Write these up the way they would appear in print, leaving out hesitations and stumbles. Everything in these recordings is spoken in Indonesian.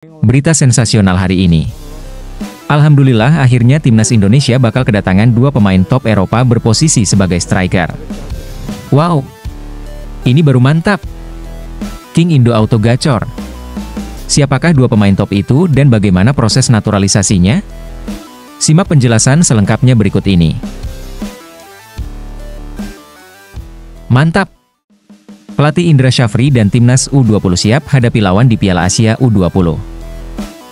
Berita sensasional hari ini. Alhamdulillah akhirnya timnas Indonesia bakal kedatangan dua pemain top Eropa berposisi sebagai striker. Wow, ini baru mantap. King Indo Auto gacor. Siapakah dua pemain top itu dan bagaimana proses naturalisasinya? Simak penjelasan selengkapnya berikut ini. Mantap! Pelatih Indra Syafri dan timnas U20 siap hadapi lawan di Piala Asia U20.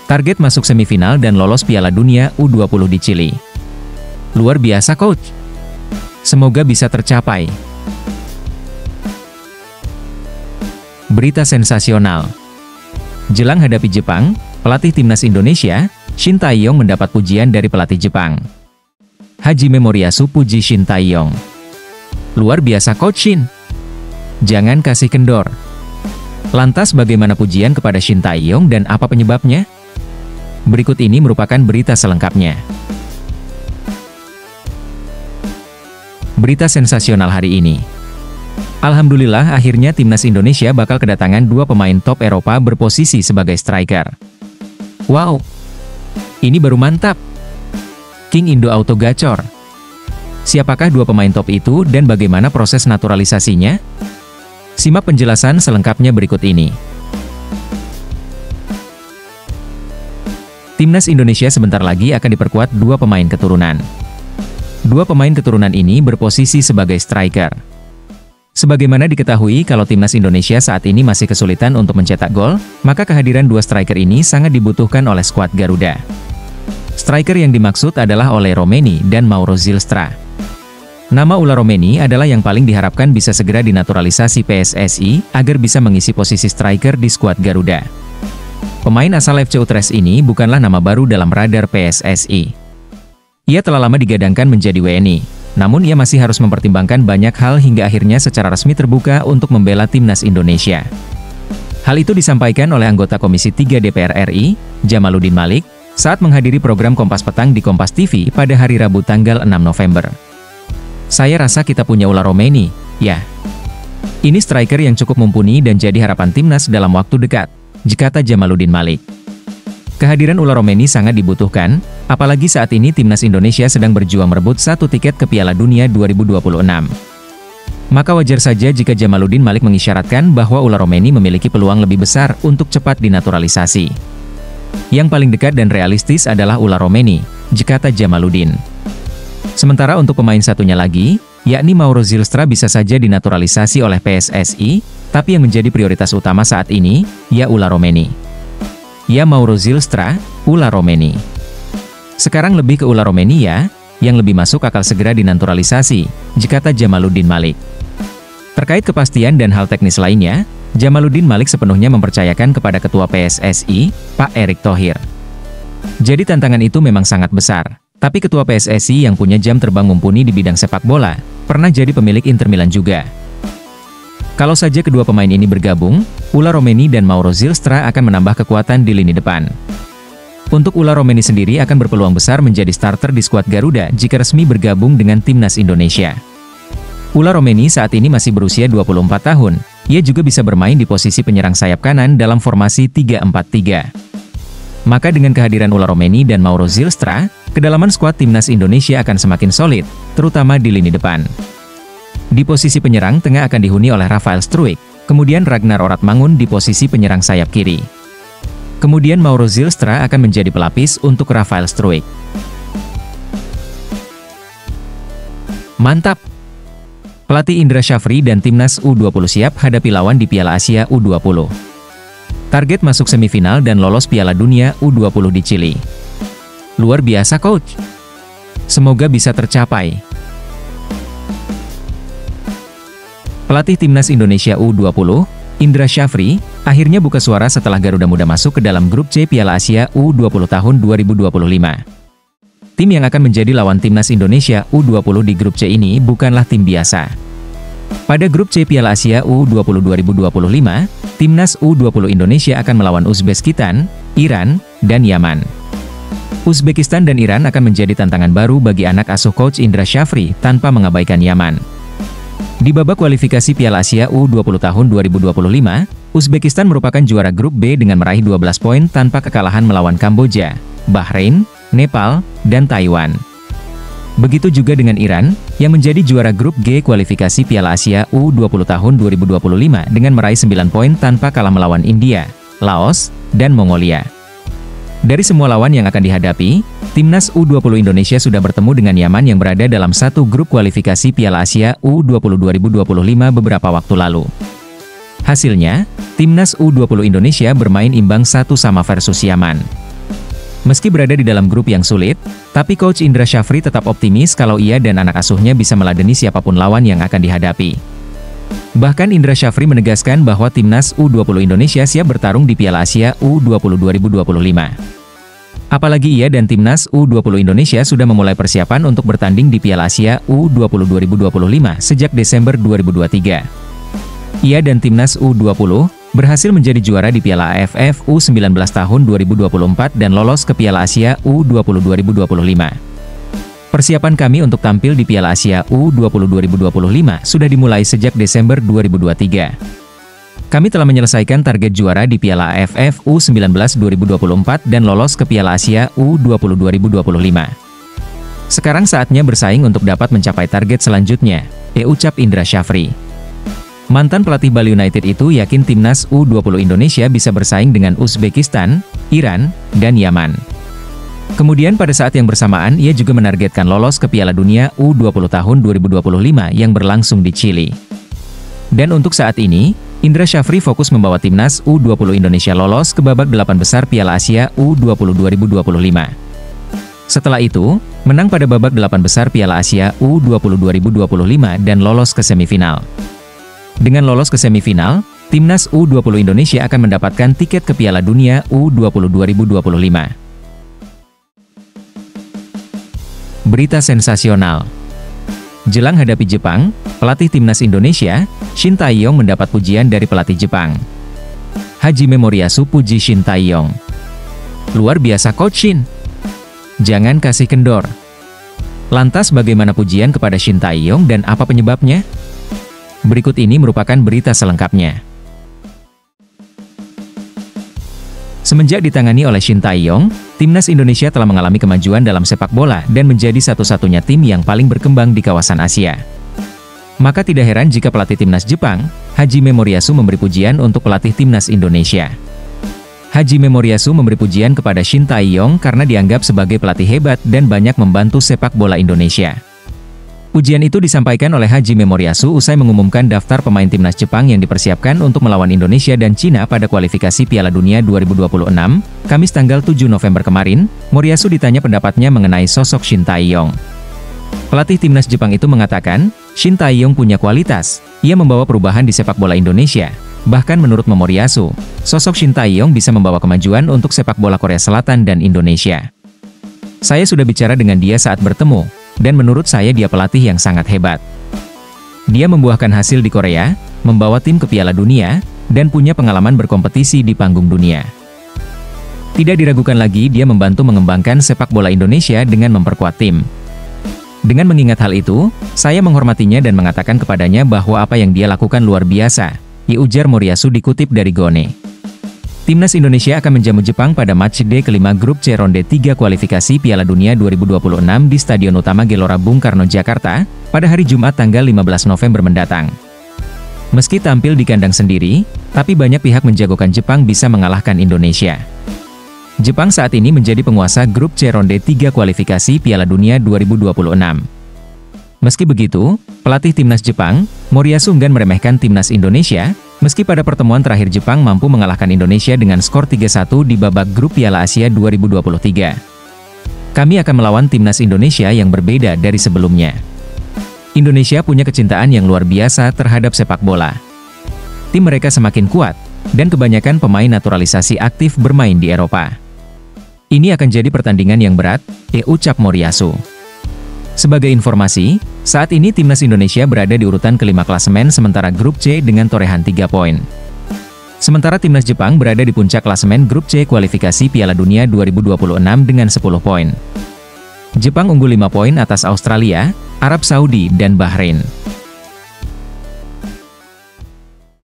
Target masuk semifinal dan lolos Piala Dunia U20 di Chili. Luar biasa coach. Semoga bisa tercapai. Berita sensasional. Jelang hadapi Jepang, pelatih timnas Indonesia, Shin Tae-yong mendapat pujian dari pelatih Jepang. Hajime Moriyasu puji Shin Tae-yong. Luar biasa coach Shin. Jangan kasih kendor. Lantas bagaimana pujian kepada Shin Tae-yong dan apa penyebabnya? Berikut ini merupakan berita selengkapnya. Berita sensasional hari ini. Alhamdulillah akhirnya timnas Indonesia bakal kedatangan dua pemain top Eropa berposisi sebagai striker. Wow, ini baru mantap. King Indo Auto gacor. Siapakah dua pemain top itu dan bagaimana proses naturalisasinya? Simak penjelasan selengkapnya berikut ini. Timnas Indonesia sebentar lagi akan diperkuat dua pemain keturunan. Dua pemain keturunan ini berposisi sebagai striker. Sebagaimana diketahui kalau timnas Indonesia saat ini masih kesulitan untuk mencetak gol, maka kehadiran dua striker ini sangat dibutuhkan oleh skuad Garuda. Striker yang dimaksud adalah Ole Romeni dan Mauro Zylstra. Nama Ula Romeni adalah yang paling diharapkan bisa segera dinaturalisasi PSSI agar bisa mengisi posisi striker di skuad Garuda. Pemain asal FC Utrecht ini bukanlah nama baru dalam radar PSSI. Ia telah lama digadangkan menjadi WNI, namun ia masih harus mempertimbangkan banyak hal hingga akhirnya secara resmi terbuka untuk membela timnas Indonesia. Hal itu disampaikan oleh anggota Komisi 3 DPR RI, Jamaluddin Malik, saat menghadiri program Kompas Petang di Kompas TV pada hari Rabu tanggal 6 November. Saya rasa kita punya Ula Romeni, ya. Ini striker yang cukup mumpuni dan jadi harapan timnas dalam waktu dekat, kata Jamaluddin Malik. Kehadiran Ula Romeni sangat dibutuhkan, apalagi saat ini timnas Indonesia sedang berjuang merebut satu tiket ke Piala Dunia 2026. Maka wajar saja jika Jamaluddin Malik mengisyaratkan bahwa Ula Romeni memiliki peluang lebih besar untuk cepat dinaturalisasi. Yang paling dekat dan realistis adalah Ula Romeni, kata Jamaluddin. Sementara untuk pemain satunya lagi, yakni Mauro Zylstra bisa saja dinaturalisasi oleh PSSI, tapi yang menjadi prioritas utama saat ini, ya Ula Romeni. Ya Mauro Zylstra, Ula Romeni. Sekarang lebih ke Ula Romeni ya, yang lebih masuk akal segera dinaturalisasi, kata Jamaluddin Malik. Terkait kepastian dan hal teknis lainnya, Jamaluddin Malik sepenuhnya mempercayakan kepada Ketua PSSI, Pak Erick Thohir. Jadi tantangan itu memang sangat besar. Tapi Ketua PSSI yang punya jam terbang mumpuni di bidang sepak bola, pernah jadi pemilik Inter Milan juga. Kalau saja kedua pemain ini bergabung, Ula Romeni dan Mauro Zylstra akan menambah kekuatan di lini depan. Untuk Ula Romeni sendiri akan berpeluang besar menjadi starter di skuad Garuda jika resmi bergabung dengan timnas Indonesia. Ula Romeni saat ini masih berusia 24 tahun, ia juga bisa bermain di posisi penyerang sayap kanan dalam formasi 3-4-3. Maka dengan kehadiran Ula Romeni dan Mauro Zylstra, kedalaman skuad timnas Indonesia akan semakin solid, terutama di lini depan. Di posisi penyerang tengah akan dihuni oleh Rafael Struijk, kemudian Ragnar Oratmangun di posisi penyerang sayap kiri. Kemudian Mauro Zylstra akan menjadi pelapis untuk Rafael Struijk. Mantap! Pelatih Indra Syafri dan timnas U20 siap hadapi lawan di Piala Asia U20. Target masuk semifinal dan lolos Piala Dunia U20 di Chili. Luar biasa coach. Semoga bisa tercapai. Pelatih timnas Indonesia U20, Indra Syafri, akhirnya buka suara setelah Garuda Muda masuk ke dalam grup C Piala Asia U20 tahun 2025. Tim yang akan menjadi lawan timnas Indonesia U20 di grup C ini bukanlah tim biasa. Pada grup C Piala Asia U20 2025, timnas U20 Indonesia akan melawan Uzbekistan, Iran, dan Yaman. Uzbekistan dan Iran akan menjadi tantangan baru bagi anak asuh coach Indra Syafri tanpa mengabaikan Yaman. Di babak kualifikasi Piala Asia U20 tahun 2025, Uzbekistan merupakan juara grup B dengan meraih 12 poin tanpa kekalahan melawan Kamboja, Bahrain, Nepal, dan Taiwan. Begitu juga dengan Iran, yang menjadi juara grup G kualifikasi Piala Asia U20 tahun 2025 dengan meraih 9 poin tanpa kalah melawan India, Laos, dan Mongolia. Dari semua lawan yang akan dihadapi, Timnas U20 Indonesia sudah bertemu dengan Yaman yang berada dalam satu grup kualifikasi Piala Asia U20 2025 beberapa waktu lalu. Hasilnya, Timnas U20 Indonesia bermain imbang 1-1 versus Yaman. Meski berada di dalam grup yang sulit, tapi Coach Indra Syafri tetap optimis kalau ia dan anak asuhnya bisa meladeni siapapun lawan yang akan dihadapi. Bahkan Indra Syafri menegaskan bahwa Timnas U20 Indonesia siap bertarung di Piala Asia U20 2025. Apalagi ia dan Timnas U20 Indonesia sudah memulai persiapan untuk bertanding di Piala Asia U20 2025 sejak Desember 2023. Ia dan Timnas U20 berhasil menjadi juara di Piala AFF U19 tahun 2024 dan lolos ke Piala Asia U20 2025. Persiapan kami untuk tampil di Piala Asia U20 2025 sudah dimulai sejak Desember 2023. Kami telah menyelesaikan target juara di Piala AFF U19 2024 dan lolos ke Piala Asia U20 2025. Sekarang saatnya bersaing untuk dapat mencapai target selanjutnya, ucap Indra Syafri. Mantan pelatih Bali United itu yakin Timnas U20 Indonesia bisa bersaing dengan Uzbekistan, Iran, dan Yaman. Kemudian pada saat yang bersamaan ia juga menargetkan lolos ke Piala Dunia U20 tahun 2025 yang berlangsung di Chili. Dan untuk saat ini, Indra Syafri fokus membawa Timnas U20 Indonesia lolos ke babak 8 besar Piala Asia U20 2025. Setelah itu, menang pada babak 8 besar Piala Asia U20 2025 dan lolos ke semifinal. Dengan lolos ke semifinal, Timnas U20 Indonesia akan mendapatkan tiket ke Piala Dunia U20 2025. Berita sensasional. Jelang hadapi Jepang, pelatih Timnas Indonesia, Shin Tae-yong mendapat pujian dari pelatih Jepang. Hajime Moriyasu puji Shin Tae-yong. Luar biasa Coach Shin. Jangan kasih kendor. Lantas bagaimana pujian kepada Shin Tae-yong dan apa penyebabnya? Berikut ini merupakan berita selengkapnya. Semenjak ditangani oleh Shin Tae-yong, Timnas Indonesia telah mengalami kemajuan dalam sepak bola dan menjadi satu-satunya tim yang paling berkembang di kawasan Asia. Maka tidak heran jika pelatih Timnas Jepang, Hajime Moriyasu memberi pujian untuk pelatih Timnas Indonesia. Hajime Moriyasu memberi pujian kepada Shin Tae-yong karena dianggap sebagai pelatih hebat dan banyak membantu sepak bola Indonesia. Pujian itu disampaikan oleh Hajime Moriyasu usai mengumumkan daftar pemain Timnas Jepang yang dipersiapkan untuk melawan Indonesia dan Cina pada kualifikasi Piala Dunia 2026, Kamis tanggal 7 November kemarin. Moriyasu ditanya pendapatnya mengenai sosok Shin Tae-yong. Pelatih Timnas Jepang itu mengatakan, Shin Tae-yong punya kualitas, ia membawa perubahan di sepak bola Indonesia. Bahkan menurut Moriyasu, sosok Shin Tae-yong bisa membawa kemajuan untuk sepak bola Korea Selatan dan Indonesia. Saya sudah bicara dengan dia saat bertemu, dan menurut saya dia pelatih yang sangat hebat. Dia membuahkan hasil di Korea, membawa tim ke Piala Dunia, dan punya pengalaman berkompetisi di panggung dunia. Tidak diragukan lagi dia membantu mengembangkan sepak bola Indonesia dengan memperkuat tim. Dengan mengingat hal itu, saya menghormatinya dan mengatakan kepadanya bahwa apa yang dia lakukan luar biasa, ujar Moriyasu dikutip dari Gone. Timnas Indonesia akan menjamu Jepang pada matchday kelima grup C ronde 3 kualifikasi Piala Dunia 2026 di Stadion Utama Gelora Bung Karno, Jakarta, pada hari Jumat tanggal 15 November mendatang. Meski tampil di kandang sendiri, tapi banyak pihak menjagokan Jepang bisa mengalahkan Indonesia. Jepang saat ini menjadi penguasa grup C ronde 3 kualifikasi Piala Dunia 2026. Meski begitu, pelatih Timnas Jepang, Moriyasu enggan meremehkan Timnas Indonesia, meski pada pertemuan terakhir Jepang mampu mengalahkan Indonesia dengan skor 3-1 di babak grup Piala Asia 2023. Kami akan melawan Timnas Indonesia yang berbeda dari sebelumnya. Indonesia punya kecintaan yang luar biasa terhadap sepak bola. Tim mereka semakin kuat, dan kebanyakan pemain naturalisasi aktif bermain di Eropa. Ini akan jadi pertandingan yang berat, ucap Moriyasu. Sebagai informasi, saat ini Timnas Indonesia berada di urutan kelima klasemen sementara grup C dengan torehan 3 poin. Sementara Timnas Jepang berada di puncak klasemen grup C kualifikasi Piala Dunia 2026 dengan 10 poin. Jepang unggul 5 poin atas Australia, Arab Saudi, dan Bahrain.